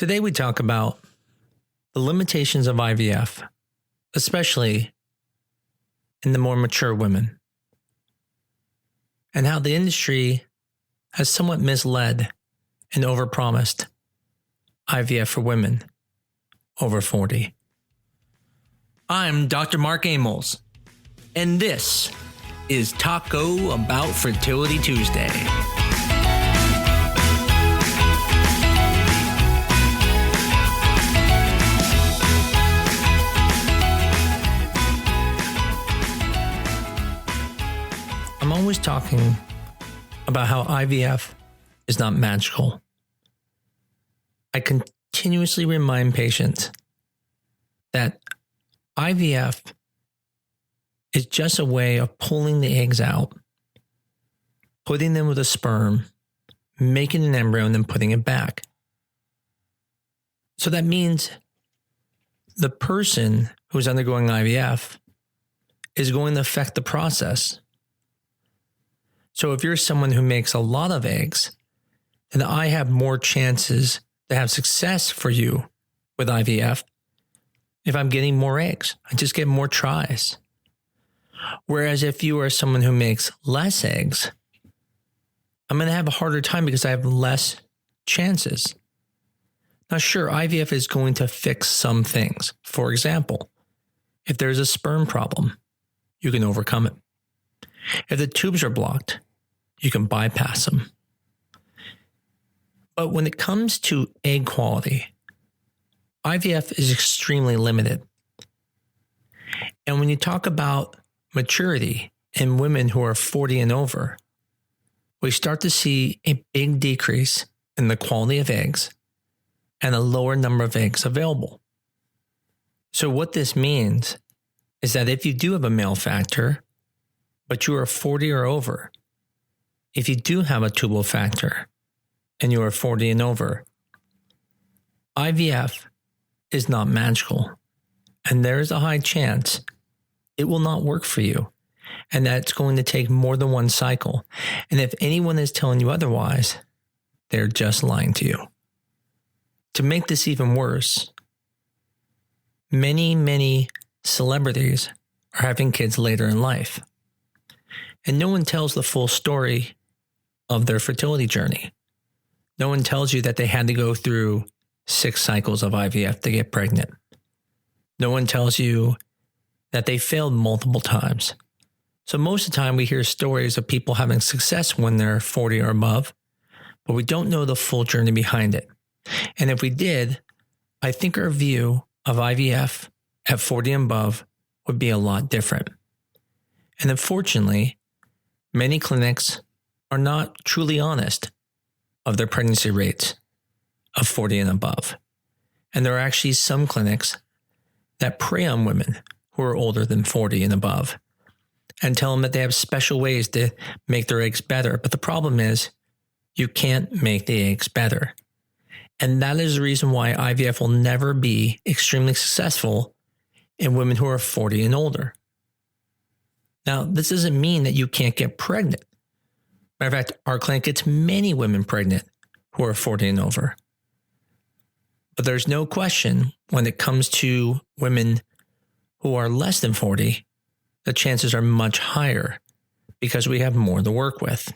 Today we talk about the limitations of IVF, especially in the more mature women, and how the industry has somewhat misled and overpromised IVF for women over 40. I'm Dr. Mark Amols, and this is Taco Bout Fertility Tuesday. I'm always talking about how IVF is not magical. I continuously remind patients that IVF is just a way of pulling the eggs out, putting them with a sperm, making an embryo, and then putting it back. So that means the person who's undergoing IVF is going to affect the process. So if you're someone who makes a lot of eggs, then I have more chances to have success for you with IVF if I'm getting more eggs. I just get more tries. Whereas if you are someone who makes less eggs, I'm going to have a harder time because I have less chances. Now, sure, IVF is going to fix some things. For example, if there's a sperm problem, you can overcome it. If the tubes are blocked, you can bypass them. But when it comes to egg quality, IVF is extremely limited. And when you talk about maturity in women who are 40 and over, we start to see a big decrease in the quality of eggs and a lower number of eggs available. So what this means is that if you do have a male factor, but you are 40 or over, if you do have a tubal factor and you are 40 and over, IVF is not magical, and there is a high chance it will not work for you, and that it's going to take more than one cycle. And if anyone is telling you otherwise, they're just lying to you. To make this even worse, many celebrities are having kids later in life, and no one tells the full story of their fertility journey. No one tells you that they had to go through 6 cycles of IVF to get pregnant. No one tells you that they failed multiple times. So most of the time we hear stories of people having success when they're 40 or above, but we don't know the full journey behind it. And if we did, I think our view of IVF at 40 and above would be a lot different. And unfortunately, many clinics are not truly honest of their pregnancy rates of 40 and above. And there are actually some clinics that prey on women who are older than 40 and above and tell them that they have special ways to make their eggs better. But the problem is you can't make the eggs better. And that is the reason why IVF will never be extremely successful in women who are 40 and older. Now, this doesn't mean that you can't get pregnant. Matter of fact, our clinic gets many women pregnant who are 40 and over. But there's no question when it comes to women who are less than 40, the chances are much higher because we have more to work with.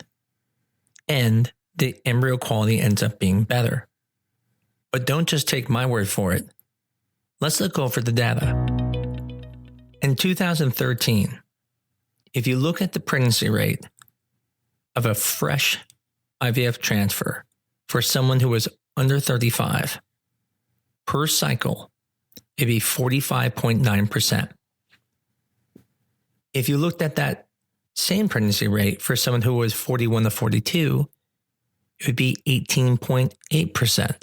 And the embryo quality ends up being better. But don't just take my word for it. Let's look over the data. In 2013, if you look at the pregnancy rate of a fresh IVF transfer for someone who was under 35, per cycle, it'd be 45.9%. If you looked at that same pregnancy rate for someone who was 41 to 42, it would be 18.8%.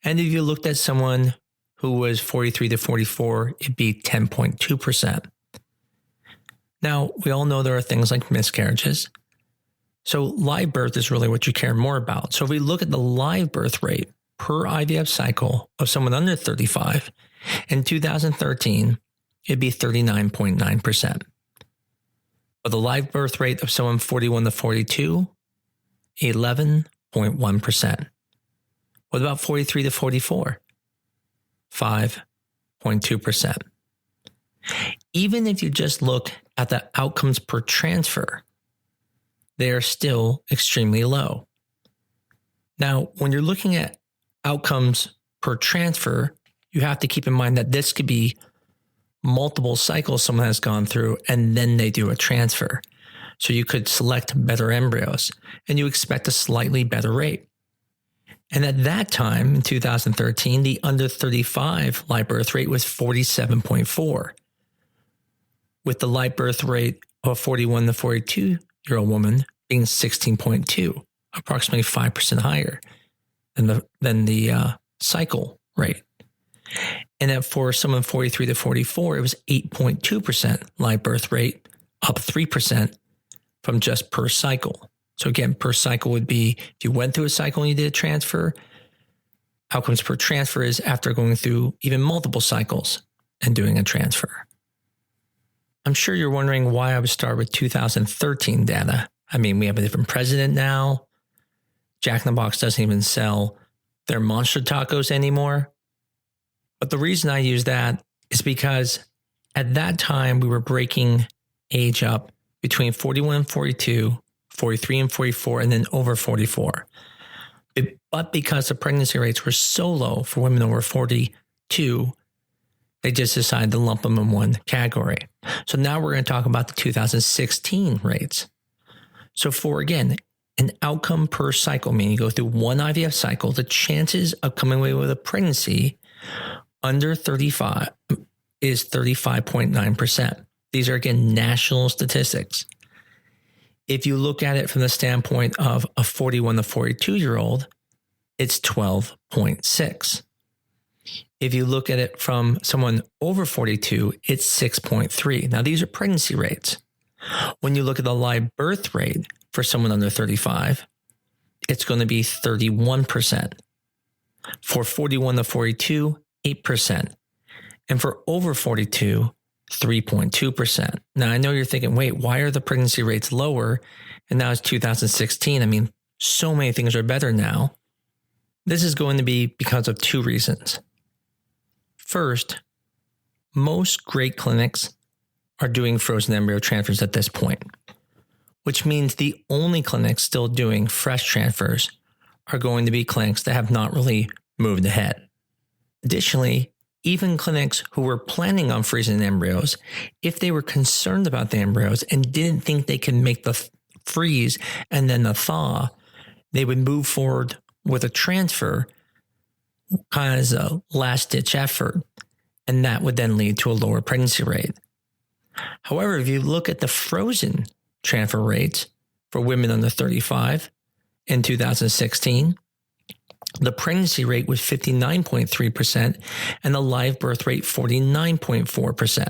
And if you looked at someone who was 43 to 44, it'd be 10.2%. Now, we all know there are things like miscarriages. So live birth is really what you care more about. So if we look at the live birth rate per IVF cycle of someone under 35, in 2013, it'd be 39.9%. But the live birth rate of someone 41 to 42, 11.1%. What about 43 to 44? 5.2%. Even if you just look at the outcomes per transfer, they are still extremely low. Now, when you're looking at outcomes per transfer, you have to keep in mind that this could be multiple cycles someone has gone through and then they do a transfer. So you could select better embryos and you expect a slightly better rate. And at that time, in 2013, the under 35 live birth rate was 47.4, with the live birth rate of a 41 to 42-year-old woman being 16.2, approximately 5% higher than the cycle rate. And that for someone 43 to 44, it was 8.2% live birth rate, up 3% from just per cycle. So again, per cycle would be if you went through a cycle and you did a transfer, outcomes per transfer is after going through even multiple cycles and doing a transfer. I'm sure you're wondering why I would start with 2013 data. I mean, we have a different president now. Jack in the Box doesn't even sell their monster tacos anymore. But the reason I use that is because at that time we were breaking age up between 41 and 42, 43 and 44, and then over 44. But because the pregnancy rates were so low for women over 42, they just decided to lump them in one category. So now we're going to talk about the 2016 rates. So for, again, an outcome per cycle, meaning you go through one IVF cycle, the chances of coming away with a pregnancy under 35 is 35.9%. These are, again, national statistics. If you look at it from the standpoint of a 41 to 42-year-old, it's 12.6. If you look at it from someone over 42, it's 6.3. Now, these are pregnancy rates. When you look at the live birth rate for someone under 35, it's going to be 31%. For 41 to 42, 8%. And for over 42, 3.2%. Now, I know you're thinking, wait, why are the pregnancy rates lower? And now it's 2016. I mean, so many things are better now. This is going to be because of two reasons. First, most great clinics are doing frozen embryo transfers at this point, which means the only clinics still doing fresh transfers are going to be clinics that have not really moved ahead. Additionally, even clinics who were planning on freezing embryos, if they were concerned about the embryos and didn't think they could make the freeze and then the thaw, they would move forward with a transfer kind of as a last-ditch effort, and that would then lead to a lower pregnancy rate. However, if you look at the frozen transfer rates for women under 35 in 2016, the pregnancy rate was 59.3% and the live birth rate 49.4%.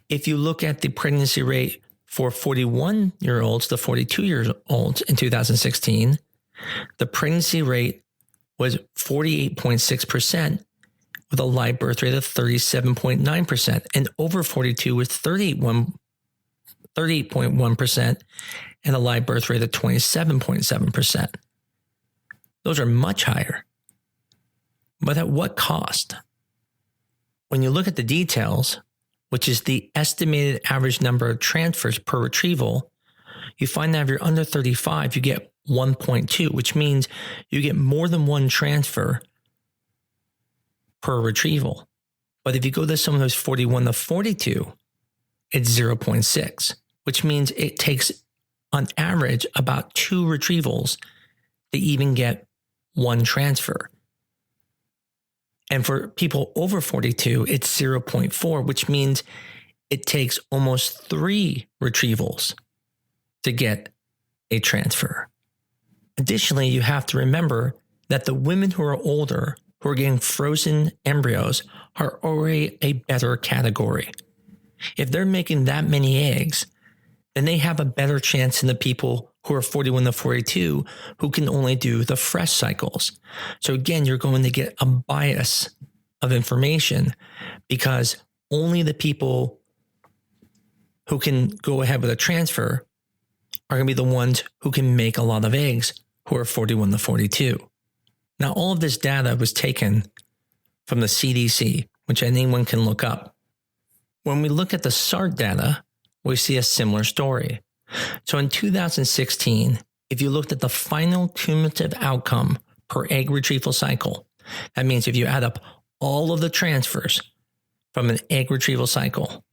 If you look at the pregnancy rate for 41-year-olds to 42-year-olds in 2016, the pregnancy rate was 48.6% with a live birth rate of 37.9%, and over 42 was 38.1% and a live birth rate of 27.7%. Those are much higher. But at what cost? When you look at the details, which is the estimated average number of transfers per retrieval, you find that if you're under 35, you get 1.2, which means you get more than one transfer per retrieval. But if you go to someone who's 41 to 42, it's 0.6, which means it takes on average about 2 retrievals to even get one transfer. And for people over 42, it's 0.4, which means it takes almost 3 retrievals to get a transfer. Additionally, you have to remember that the women who are older, who are getting frozen embryos, are already a better category. If they're making that many eggs, then they have a better chance than the people who are 41 to 42 who can only do the fresh cycles. So again, you're going to get a bias of information because only the people who can go ahead with a transfer are going to be the ones who can make a lot of eggs who are 41 to 42. Now, all of this data was taken from the CDC, which anyone can look up. When we look at the SART data, we see a similar story. So in 2016, if you looked at the final cumulative outcome per egg retrieval cycle, that means if you add up all of the transfers from an egg retrieval cycle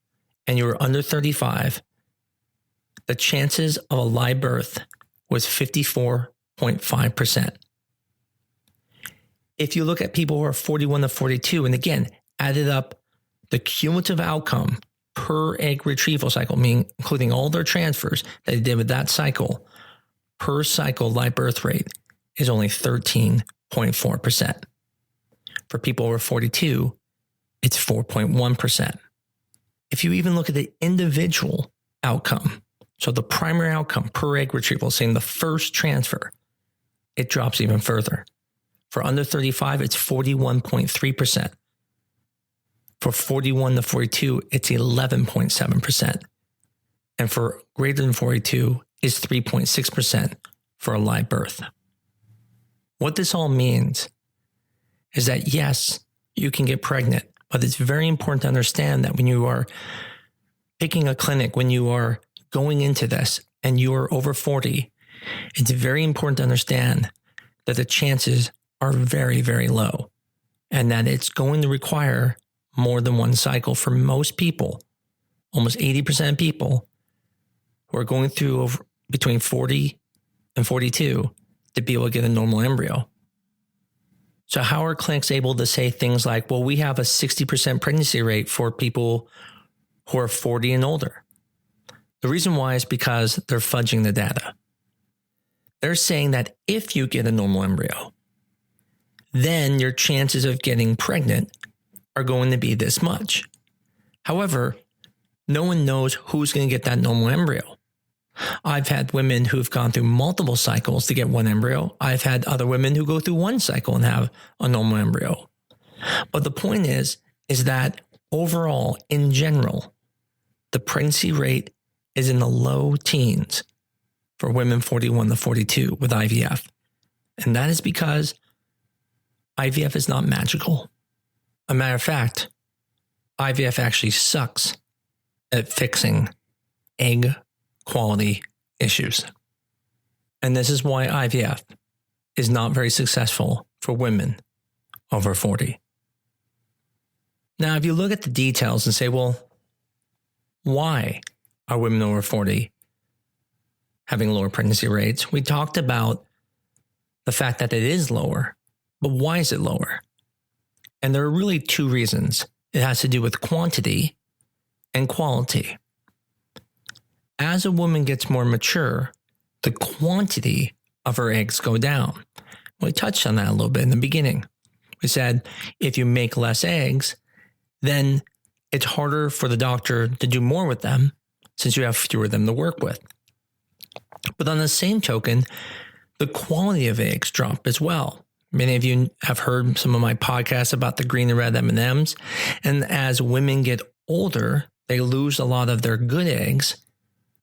and you were under 35, the chances of a live birth was 54.5%. If you look at people who are 41 to 42, and again, added up the cumulative outcome per egg retrieval cycle, meaning including all their transfers that they did with that cycle, per cycle live birth rate is only 13.4%. For people over 42, it's 4.1%. If you even look at the individual outcome, so the primary outcome per egg retrieval, saying the first transfer, it drops even further. For under 35, it's 41.3%. For 41 to 42, it's 11.7%. And for greater than 42, is 3.6% for a live birth. What this all means is that, yes, you can get pregnant, but it's very important to understand that when you are picking a clinic, when you are going into this and you are over 40, it's very important to understand that the chances are very, very low and that it's going to require more than one cycle for most people. Almost 80% of people who are going through between 40 and 42 to be able to get a normal embryo. So how are clinics able to say things like, well, we have a 60% pregnancy rate for people who are 40 and older? The reason why is because they're fudging the data. They're saying that if you get a normal embryo, then your chances of getting pregnant are going to be this much. However, no one knows who's going to get that normal embryo. I've had women who've gone through multiple cycles to get one embryo. I've had other women who go through one cycle and have a normal embryo. But the point is that overall, in general, the pregnancy rate is in the low teens for women 41 to 42 with IVF. And that is because IVF is not magical. A matter of fact, IVF actually sucks at fixing egg quality issues. And this is why IVF is not very successful for women over 40. Now, if you look at the details and say, well, why are women over 40 having lower pregnancy rates? We talked about the fact that it is lower, but why is it lower? And there are really two reasons. It has to do with quantity and quality. As a woman gets more mature, the quantity of her eggs go down. We touched on that a little bit in the beginning. We said if you make less eggs, then it's harder for the doctor to do more with them since you have fewer of them to work with. But on the same token, the quality of eggs drop as well. Many of you have heard some of my podcasts about the green and red M&Ms. And as women get older, they lose a lot of their good eggs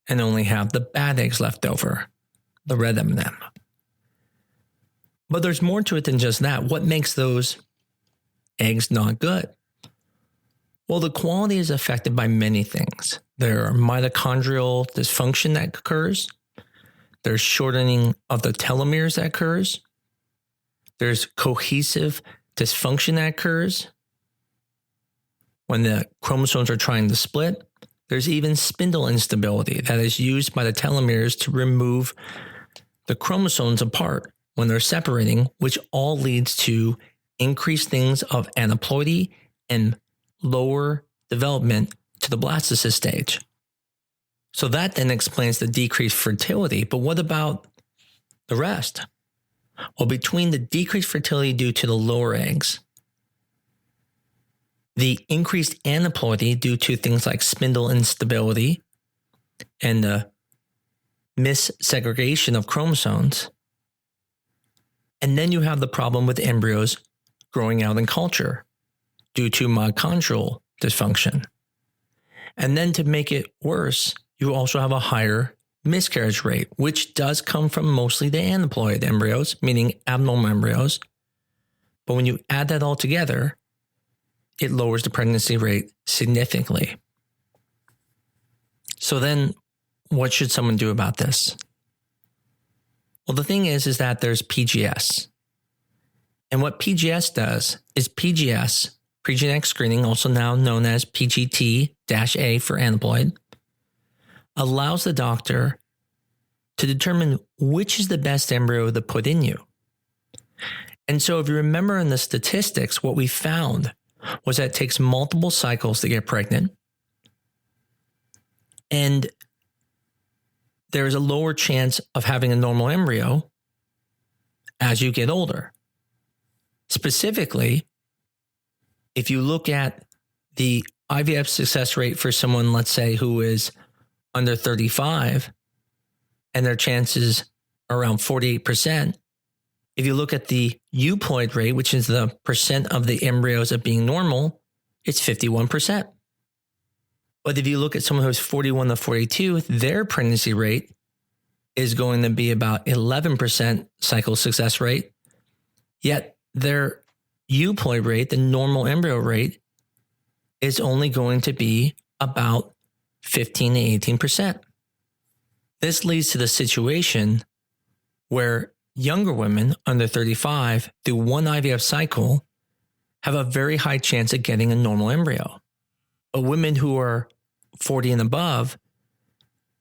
and only have the bad eggs left over, the red M&M. But there's more to it than just that. What makes those eggs not good? Well, the quality is affected by many things. There are mitochondrial dysfunction that occurs. There's shortening of the telomeres that occurs. There's cohesive dysfunction that occurs when the chromosomes are trying to split. There's even spindle instability that is used by the telomeres to remove the chromosomes apart when they're separating, which all leads to increased things of aneuploidy and lower development to the blastocyst stage. So that then explains the decreased fertility. But what about the rest? Well, between the decreased fertility due to the lower eggs, the increased aneuploidy due to things like spindle instability and the missegregation of chromosomes, and then you have the problem with embryos growing out in culture due to mitochondrial dysfunction. And then to make it worse, you also have a higher miscarriage rate, which does come from mostly the aneuploid embryos, meaning abnormal embryos, But when you add that all together, it lowers the pregnancy rate significantly. So then what should someone do about this? Well, the thing is that there's PGS. And what PGS does is PGS, pregenetic screening, also now known as PGT-A for aneuploid, allows the doctor to determine which is the best embryo to put in you. And so if you remember in the statistics, what we found was that it takes multiple cycles to get pregnant. And there's a lower chance of having a normal embryo as you get older. Specifically, if you look at the IVF success rate for someone, let's say, who is under 35, and their chances are around 48%, if you look at the euploid rate, which is the percent of the embryos of being normal, it's 51%. But if you look at someone who's 41 to 42, their pregnancy rate is going to be about 11% cycle success rate, yet their euploid rate, the normal embryo rate, is only going to be about 15 to 18%. This leads to the situation where younger women under 35 through one IVF cycle have a very high chance of getting a normal embryo. But women who are 40 and above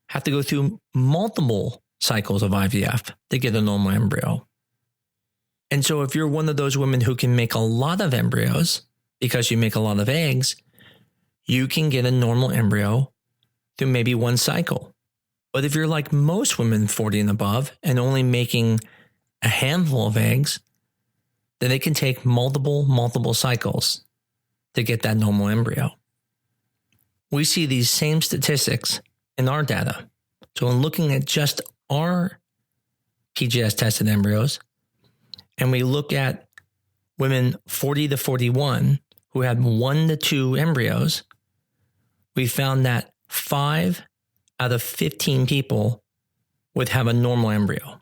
have to go through multiple cycles of IVF to get a normal embryo. And so if you're one of those women who can make a lot of embryos because you make a lot of eggs, you can get a normal embryo through maybe one cycle. But if you're like most women 40 and above and only making a handful of eggs, then it can take multiple cycles to get that normal embryo. We see these same statistics in our data. So in looking at just our PGS tested embryos, and we look at women 40 to 41 who had 1 to 2 embryos, we found that 5 out of 15 people would have a normal embryo.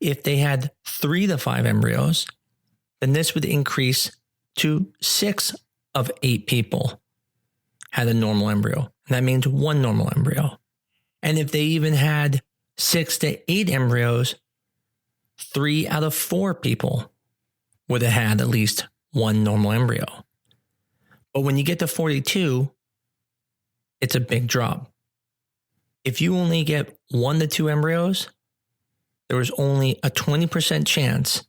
If they had 3 to 5 embryos, then this would increase to 6 of 8 people had a normal embryo. And that means 1 normal embryo. And if they even had 6 to 8 embryos, 3 out of 4 people would have had at least 1 normal embryo. But when you get to 42, it's a big drop. If you only get 1 to 2 embryos, there was only a 20% chance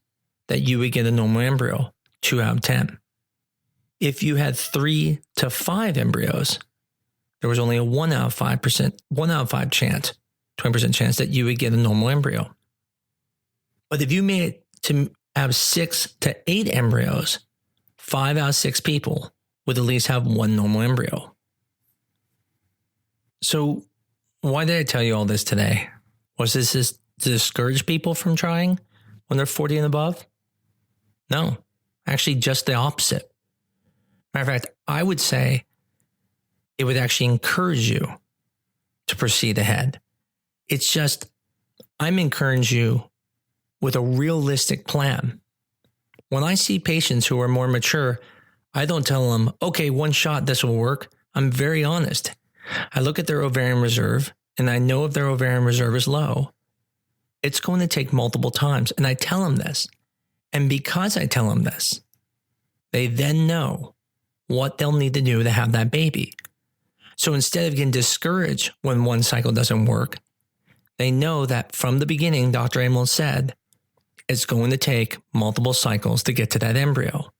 that you would get a normal embryo, 2 out of 10. If you had 3 to 5 embryos, there was only a 1 out of 5 chance, 20% chance that you would get a normal embryo. But if you made it to have 6 to 8 embryos, 5 out of 6 people would at least have 1 normal embryo. So why did I tell you all this today? Was this to discourage people from trying when they're 40 and above? No, actually just the opposite. Matter of fact, I would say it would actually encourage you to proceed ahead. It's just, I'm encouraging you with a realistic plan. When I see patients who are more mature, I don't tell them, okay, 1 shot, this will work. I'm very honest. I look at their ovarian reserve and I know if their ovarian reserve is low, it's going to take multiple times. And I tell them this. And because I tell them this, they then know what they'll need to do to have that baby. So instead of getting discouraged when 1 cycle doesn't work, they know that from the beginning, Dr. Amols said, it's going to take multiple cycles to get to that embryo.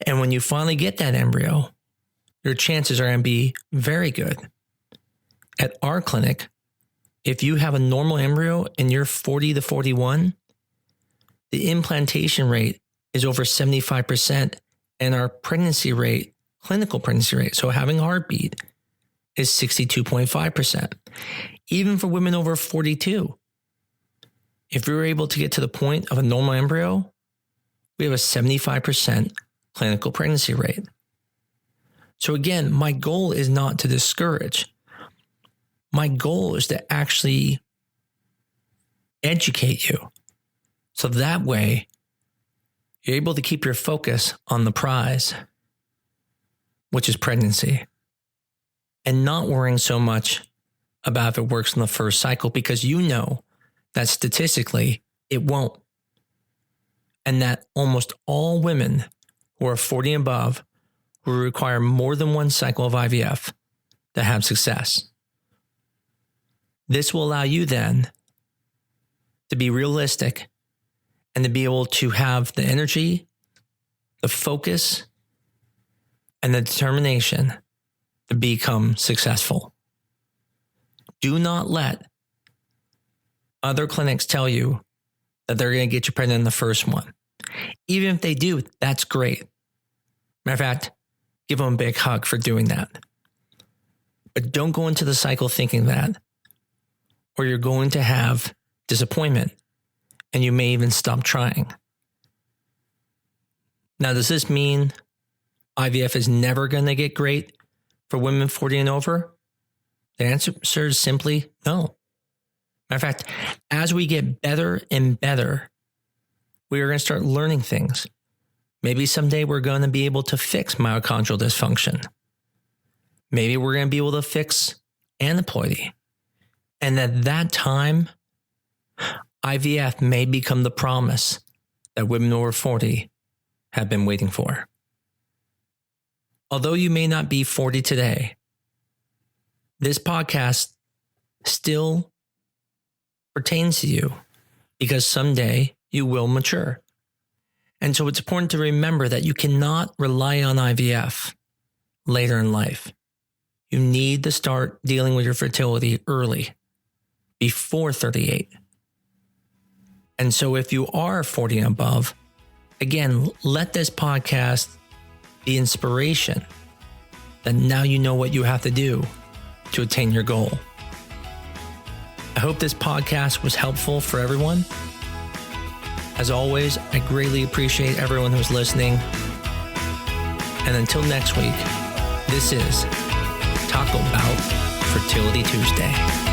And when you finally get that embryo, your chances are going to be very good. At our clinic, if you have a normal embryo and you're 40 to 41, the implantation rate is over 75%, and our pregnancy rate, clinical pregnancy rate, so having a heartbeat, is 62.5%. Even for women over 42, if we were able to get to the point of a normal embryo, we have a 75% clinical pregnancy rate. So again, my goal is not to discourage. My goal is to actually educate you. So that way, you're able to keep your focus on the prize, which is pregnancy, and not worrying so much about if it works in the first cycle, because you know that statistically it won't. And that almost all women who are 40 and above will require more than one cycle of IVF to have success. This will allow you then to be realistic and to be able to have the energy, the focus, and the determination to become successful. Do not let other clinics tell you that they're going to get you pregnant in the first one. Even if they do, that's great. Matter of fact, give them a big hug for doing that. But don't go into the cycle thinking that, or you're going to have disappointment and you may even stop trying. Now, does this mean IVF is never going to get great for women 40 and over? The answer is simply no. Matter of fact, as we get better and better, we are going to start learning things. Maybe someday we're going to be able to fix mitochondrial dysfunction. Maybe we're going to be able to fix aneuploidy. And at that time, IVF may become the promise that women over 40 have been waiting for. Although you may not be 40 today, this podcast still pertains to you because someday you will mature. And so it's important to remember that you cannot rely on IVF later in life. You need to start dealing with your fertility early, before 38. And so if you are 40 and above, again, let this podcast be inspiration that now you know what you have to do to attain your goal. I hope this podcast was helpful for everyone. As always, I greatly appreciate everyone who's listening. And until next week, this is Taco Bout Fertility Tuesday.